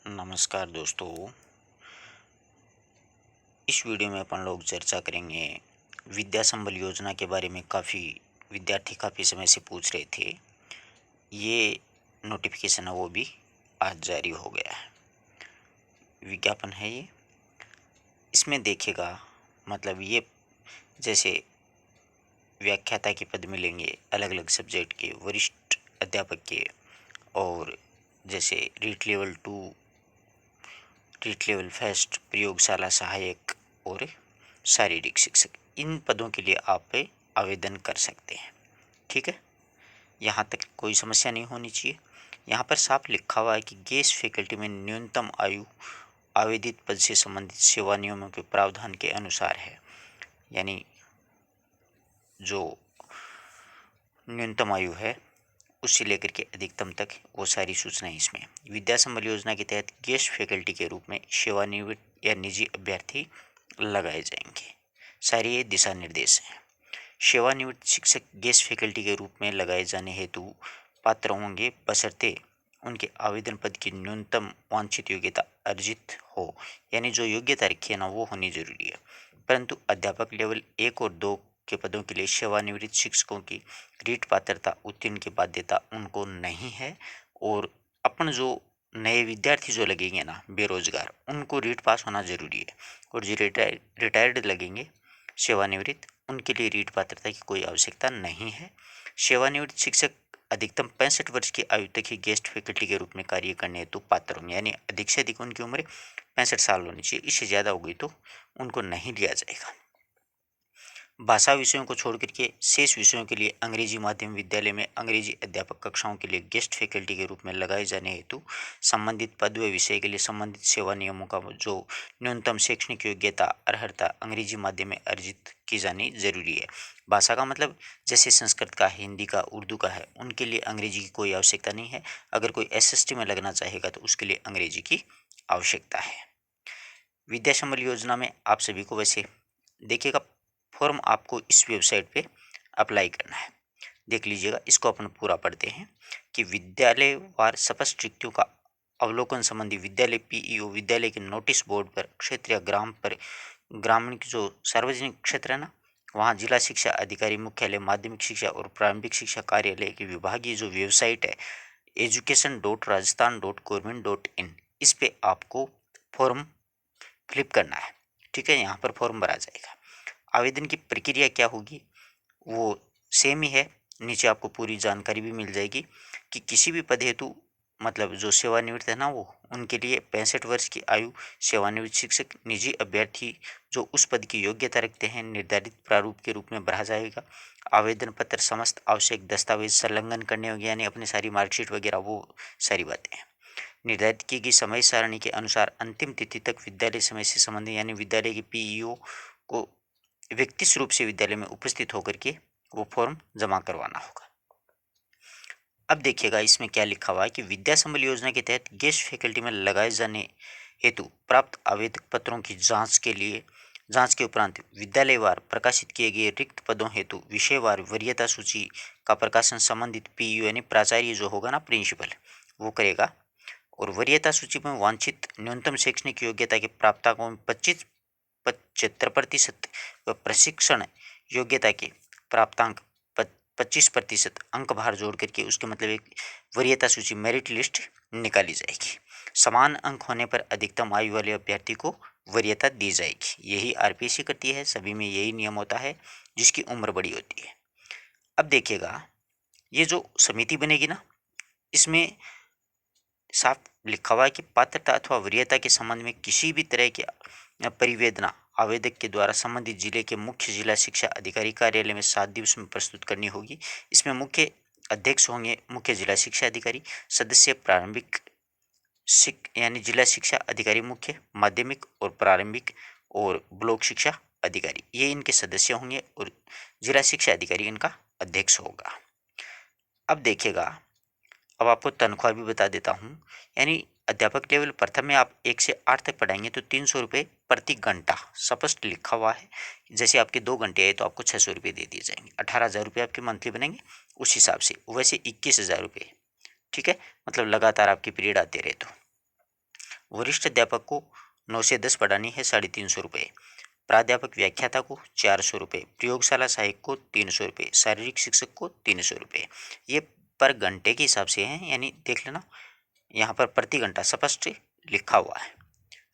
नमस्कार दोस्तों। इस वीडियो में अपन लोग चर्चा करेंगे विद्या संबल योजना के बारे में। काफ़ी विद्यार्थी काफ़ी समय से पूछ रहे थे। ये नोटिफिकेशन है वो भी आज जारी हो गया है। विज्ञापन है ये। इसमें देखेगा मतलब ये जैसे व्याख्याता के पद मिलेंगे अलग अलग सब्जेक्ट के, वरिष्ठ अध्यापक के, और जैसे REET level 2, REET level first, प्रयोगशाला सहायक और शारीरिक शिक्षक, इन पदों के लिए आप आवेदन कर सकते हैं। ठीक है, यहाँ तक कोई समस्या नहीं होनी चाहिए। यहाँ पर साफ लिखा हुआ है कि गेस्ट फैकल्टी में न्यूनतम आयु आवेदित पद से संबंधित सेवा नियमों के प्रावधान के अनुसार है। यानी जो न्यूनतम आयु है उससे लेकर के अधिकतम तक वो सारी सूचनाएं इसमें। विद्या संबल योजना के तहत गेस्ट फैकल्टी के रूप में सेवानिवृत्त या निजी अभ्यर्थी लगाए जाएंगे। सारे ये दिशा निर्देश हैं। सेवानिवृत्त शिक्षक गेस्ट फैकल्टी के रूप में लगाए जाने हेतु पात्र होंगे बशर्ते उनके आवेदन पद की न्यूनतम वांछित योग्यता अर्जित हो। यानी जो योग्यता रखी है ना वो होनी जरूरी है। परंतु अध्यापक लेवल 1 और 2 के पदों के लिए सेवानिवृत्त शिक्षकों की रीट पात्रता उत्तीर्ण की बाध्यता उनको नहीं है। और अपन जो नए विद्यार्थी जो लगेंगे ना बेरोजगार, उनको रीट पास होना जरूरी है। और जो रिटायर्ड लगेंगे सेवानिवृत्त, उनके लिए रीट पात्रता की कोई आवश्यकता नहीं है। सेवानिवृत्त शिक्षक अधिकतम 65 वर्ष की आयु तक ही गेस्ट फैकल्टी के रूप में कार्य करने हेतु पात्र होंगे। यानी अधिक से अधिक उनकी उम्र 65 साल होनी चाहिए। इससे ज़्यादा हो गई तो उनको नहीं लिया जाएगा। भाषा विषयों को छोड़ करके शेष विषयों के लिए अंग्रेजी माध्यम विद्यालय में अंग्रेजी अध्यापक कक्षाओं के लिए गेस्ट फैकल्टी के रूप में लगाए जाने हेतु संबंधित पद व विषय के लिए संबंधित सेवा नियमों का जो न्यूनतम शैक्षणिक योग्यता अर्हता अंग्रेजी माध्यम में अर्जित की जानी जरूरी है। भाषा का मतलब जैसे संस्कृत का, हिंदी का, उर्दू का है, उनके लिए अंग्रेजी की कोई आवश्यकता नहीं है। अगर कोई एसएसटी में लगना चाहेगा तो उसके लिए अंग्रेजी की आवश्यकता है। विद्या संबल योजना में आप सभी को वैसे देखिएगा फॉर्म आपको इस वेबसाइट पे अप्लाई करना है। देख लीजिएगा, इसको अपन पूरा पढ़ते हैं कि विद्यालय वार स्पष्ट रिक्तियों का अवलोकन संबंधी विद्यालय पीईओ विद्यालय के नोटिस बोर्ड पर क्षेत्रीय ग्राम पर ग्रामीण की जो सार्वजनिक क्षेत्र है ना वहाँ जिला शिक्षा अधिकारी मुख्यालय माध्यमिक शिक्षा और प्रारंभिक शिक्षा कार्यालय की विभागीय जो वेबसाइट है education.rajasthan.government.in, इस पे आपको फॉर्म फिलिप करना है। ठीक है, यहाँ पर फॉर्म भरा जाएगा। आवेदन की प्रक्रिया क्या होगी वो सेम ही है। नीचे आपको पूरी जानकारी भी मिल जाएगी कि किसी भी पद हेतु मतलब जो सेवानिवृत्त है ना वो उनके लिए 65 वर्ष की आयु सेवानिवृत्त शिक्षक निजी अभ्यर्थी जो उस पद की योग्यता रखते हैं निर्धारित प्रारूप के रूप में भरा जाएगा। आवेदन पत्र समस्त आवश्यक दस्तावेज संलग्न करने होंगे, यानी अपनी सारी मार्कशीट वगैरह वो सारी बातें हैं। निर्धारित की गई समय सारणी के अनुसार अंतिम तिथि तक विद्यालय समय से संबंधित यानी विद्यालय के पीईओ को व्यक्तिगत रूप से विद्यालय में उपस्थित होकर के वो फॉर्म जमा करवाना होगा। अब देखिएगा इसमें क्या लिखा हुआ है कि विद्या संबल योजना के तहत गेस्ट फैकल्टी में लगाए जाने हेतु प्राप्त आवेदक पत्रों की जांच के उपरांत विद्यालयवार प्रकाशित किए गए रिक्त पदों हेतु विषयवार वरीयता सूची का प्रकाशन संबंधित पीयू यानी प्राचार्य जो होगा ना प्रिंसिपल वो करेगा। और वरीयता सूची में वांछित न्यूनतम शैक्षणिक योग्यता के प्राप्तांकों में 75% व प्रशिक्षण योग्यता के प्राप्तांक 25% अंक भार जोड़ करके उसके मतलब एक वरीयता सूची मेरिट लिस्ट निकाली जाएगी। समान अंक होने पर अधिकतम आयु वाले अभ्यर्थी को वरीयता दी जाएगी। यही आरपीएससी करती है, सभी में यही नियम होता है जिसकी उम्र बड़ी होती है। अब देखिएगा ये जो समिति बनेगी ना इसमें साफ लिखा हुआ है कि पात्रता अथवा वरीयता के संबंध में किसी भी तरह की परिवेदना आवेदक के द्वारा संबंधित जिले के मुख्य जिला शिक्षा अधिकारी कार्यालय में 7 दिवस में प्रस्तुत करनी होगी। इसमें मुख्य अध्यक्ष होंगे मुख्य जिला शिक्षा अधिकारी, सदस्य प्रारंभिक यानी जिला शिक्षा अधिकारी मुख्य, माध्यमिक और प्रारंभिक और ब्लॉक शिक्षा अधिकारी, ये इनके सदस्य होंगे और जिला शिक्षा अधिकारी इनका अध्यक्ष होगा। अब देखिएगा, अब आपको तनख्वाह भी बता देता हूँ। यानी अध्यापक लेवल प्रथम में आप 1 से 8 तक पढ़ाएंगे तो 300 रुपये प्रति घंटा स्पष्ट लिखा हुआ है। जैसे आपके 2 घंटे आए तो आपको 600 रुपये दे दिए जाएंगे। 18,000 रुपये आपके मंथली बनेंगे उस हिसाब से। वैसे 21,000 रुपये, ठीक है, मतलब लगातार आपके पीरियड आते रहे तो। वरिष्ठ अध्यापक को 9 से 10 बढ़ानी है 350 रुपये। प्राध्यापक व्याख्याता को 400 रुपये। प्रयोगशाला सहायक को 300 रुपये। शारीरिक शिक्षक को 300 रुपये। ये पर घंटे के हिसाब से हैं, यानी देख लेना यहाँ पर प्रति घंटा स्पष्ट लिखा हुआ है।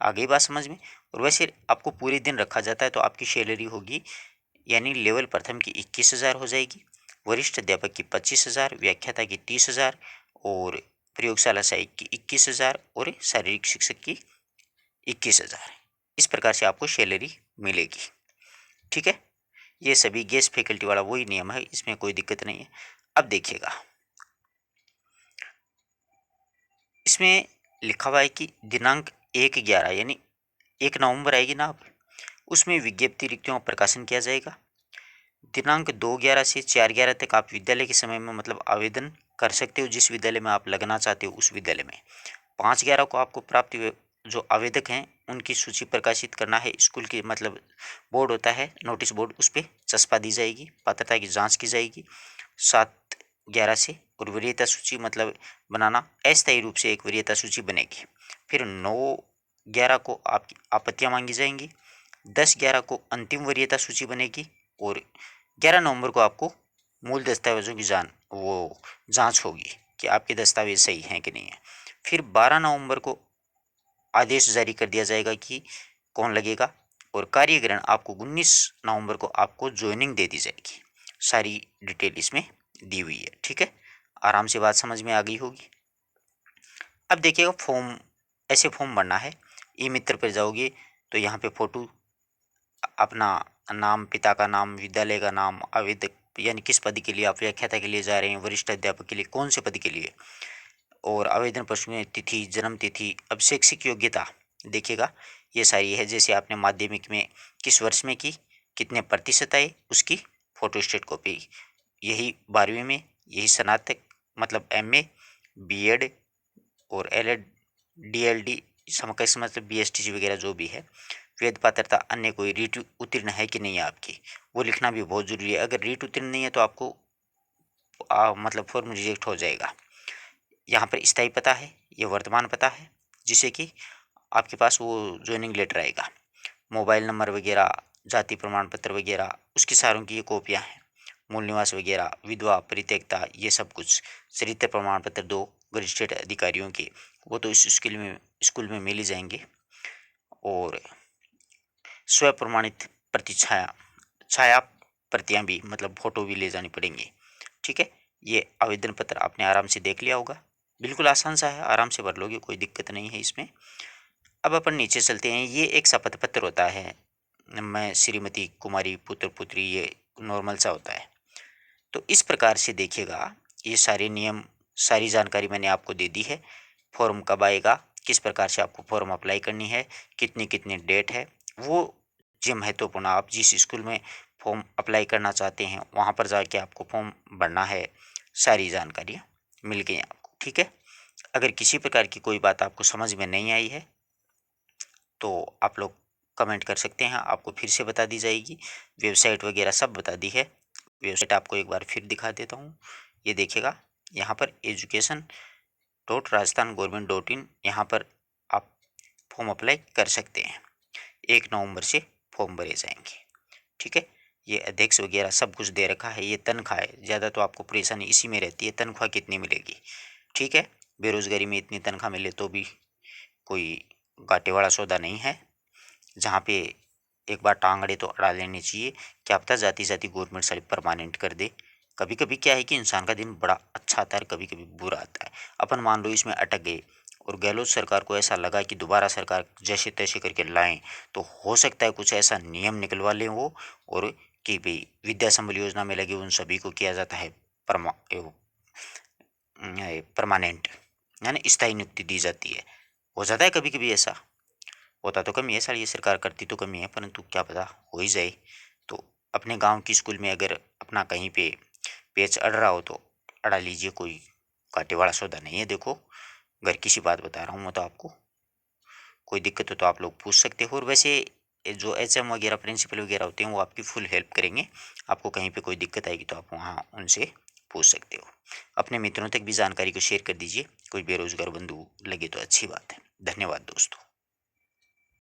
आ गई बात समझ में। और वैसे आपको पूरे दिन रखा जाता है तो आपकी सैलरी होगी, यानी लेवल प्रथम की 21,000 हो जाएगी, वरिष्ठ अध्यापक की 25,000, व्याख्याता की 30,000 और प्रयोगशाला सहायक की 21,000 और शारीरिक शिक्षक की 21,000। इस प्रकार से आपको सैलरी मिलेगी। ठीक है, ये सभी गेस्ट फैकल्टी वाला वही नियम है, इसमें कोई दिक्कत नहीं है। अब देखिएगा, इसमें लिखा हुआ है कि दिनांक 1/11 यानी 1 नवंबर आएगी ना, आप उसमें विज्ञप्ति रिक्तियों का प्रकाशन किया जाएगा। दिनांक 2/11 से 4/11 तक आप विद्यालय के समय में मतलब आवेदन कर सकते हो, जिस विद्यालय में आप लगना चाहते हो उस विद्यालय में। 5/11 को आपको प्राप्त जो आवेदक हैं उनकी सूची प्रकाशित करना है। स्कूल की मतलब बोर्ड होता है, नोटिस बोर्ड, उस पर चस्पा दी जाएगी, पात्रता की जांच की जाएगी 7/11 से। और वरीयता सूची मतलब बनाना, अस्थायी रूप से एक वरीयता सूची बनेगी। फिर 9/11 को आपकी आपत्तियां मांगी जाएंगी। 10/11 को अंतिम वरीयता सूची बनेगी और 11 नवंबर को आपको मूल दस्तावेजों की जांच होगी कि आपके दस्तावेज सही हैं कि नहीं है। फिर 12 नवंबर को आदेश जारी कर दिया जाएगा कि कौन लगेगा, और कार्यग्रहण आपको 19 नवंबर को आपको ज्वाइनिंग दे दी जाएगी। सारी डिटेल इसमें दी हुई है। ठीक है, आराम से बात समझ में आ गई होगी। अब देखिएगा, ऐसे फॉर्म भरना है। ई मित्र पर जाओगे तो यहाँ पे फोटो, अपना नाम, पिता का नाम, विद्यालय का नाम, आवेदक यानी किस पद के लिए आप व्याख्याता के लिए जा रहे हैं, वरिष्ठ अध्यापक के लिए कौन से पद के लिए, और आवेदन पत्र में तिथि, जन्म तिथि। अब शैक्षिक योग्यता देखिएगा, ये सारी है। जैसे आपने माध्यमिक में किस वर्ष में की, कितने प्रतिशत आए, उसकी फोटोस्टेट कॉपी। यही 12वीं में, यही स्नातक मतलब MA, BEd और LEd, DLD, समकक्ष मतलब BSTC वगैरह जो भी है, वेद पात्रता, अन्य कोई रीट उत्तीर्ण है कि नहीं है आपकी, वो लिखना भी बहुत जरूरी है। अगर रीट उत्तीर्ण नहीं है तो आपको मतलब फॉर्म रिजेक्ट हो जाएगा। यहाँ पर स्थायी पता है, ये वर्तमान पता है, जिससे कि आपके पास वो ज्वाइनिंग लेटर आएगा। मोबाइल नंबर वगैरह, जाति प्रमाण पत्र वगैरह, उसकी सारों की ये कॉपियाँ हैं। मूल निवास वगैरह, विधवा, परित्यक्ता, ये सब कुछ। चरित्र प्रमाण पत्र 2 गजिस्ट्रेट अधिकारियों के, वो तो इस स्कूल में मिल ही जाएंगे। और स्व प्रमाणित प्रतिछाया, छाया प्रतियां भी मतलब फोटो भी ले जानी पड़ेंगी। ठीक है, ये आवेदन पत्र आपने आराम से देख लिया होगा, बिल्कुल आसान सा है, आराम से भर लोगे, कोई दिक्कत नहीं है इसमें। अब अपन नीचे चलते हैं। ये एक शपथ पत्र होता है, मैं श्रीमती, कुमारी, पुत्र, पुत्री, ये नॉर्मल सा होता है। तो इस प्रकार से देखिएगा, ये सारे नियम, सारी जानकारी मैंने आपको दे दी है। फॉर्म कब आएगा, किस प्रकार से आपको फॉर्म अप्लाई करनी है, कितनी कितनी डेट है, वो जो महत्वपूर्ण, आप जिस स्कूल में फॉर्म अप्लाई करना चाहते हैं वहाँ पर जाके आपको फॉर्म भरना है। सारी जानकारियाँ मिल गई आपको। ठीक है, अगर किसी प्रकार की कोई बात आपको समझ में नहीं आई है तो आप लोग कमेंट कर सकते हैं, आपको फिर से बता दी जाएगी। वेबसाइट वगैरह सब बता दी है। वेबसाइट आपको एक बार फिर दिखा देता हूँ। ये देखिएगा, यहाँ पर education.rajasthan.government.in, यहाँ पर आप फॉर्म अप्लाई कर सकते हैं। 1 नवंबर से फॉर्म भरे जाएंगे। ठीक है, ये अध्यक्ष वगैरह सब कुछ दे रखा है। ये तनख्वाह है, ज़्यादा तो आपको परेशानी इसी में रहती है, तनख्वाह कितनी मिलेगी। ठीक है, बेरोजगारी में इतनी तनख्वाह मिले तो भी कोई घाटे वाला सौदा नहीं है। जहाँ पे एक बार टांग अड़े तो अड़ा लेनी चाहिए। क्या पता जाती जाती गवर्नमेंट सारी परमानेंट कर दे। कभी कभी क्या है कि इंसान का दिन बड़ा अच्छा आता है, कभी कभी बुरा आता है। अपन मान लो इसमें अटक गए और गहलोत सरकार को ऐसा लगा कि दोबारा सरकार जैसे तैसे करके लाएं, तो हो सकता है कुछ ऐसा नियम निकलवा लें वो, और कि भाई विद्या संबल योजना में लगे उन सभी को किया जाता है परमानेंट, यानी स्थायी नियुक्ति दी जाती है। हो जाता है कभी कभी ऐसा, होता तो कम ही है, सारी ये सरकार करती तो कम ही है, परंतु क्या पता हो ही जाए। तो अपने गांव की स्कूल में अगर अपना कहीं पे पेच अड़ रहा हो तो अड़ा लीजिए, कोई घाटे वाला सौदा नहीं है। देखो, घर की सी बात बता रहा हूँ मैं तो आपको, कोई दिक्कत हो तो आप लोग पूछ सकते हो। और वैसे जो HM वगैरह, प्रिंसिपल वगैरह होते हैं, वो आपकी फुल हेल्प करेंगे। आपको कहीं पे कोई दिक्कत आएगी तो आप वहाँ उनसे पूछ सकते हो। अपने मित्रों तक भी जानकारी को शेयर कर दीजिए, कोई बेरोजगार बंधु लगे तो अच्छी बात है। धन्यवाद दोस्तों।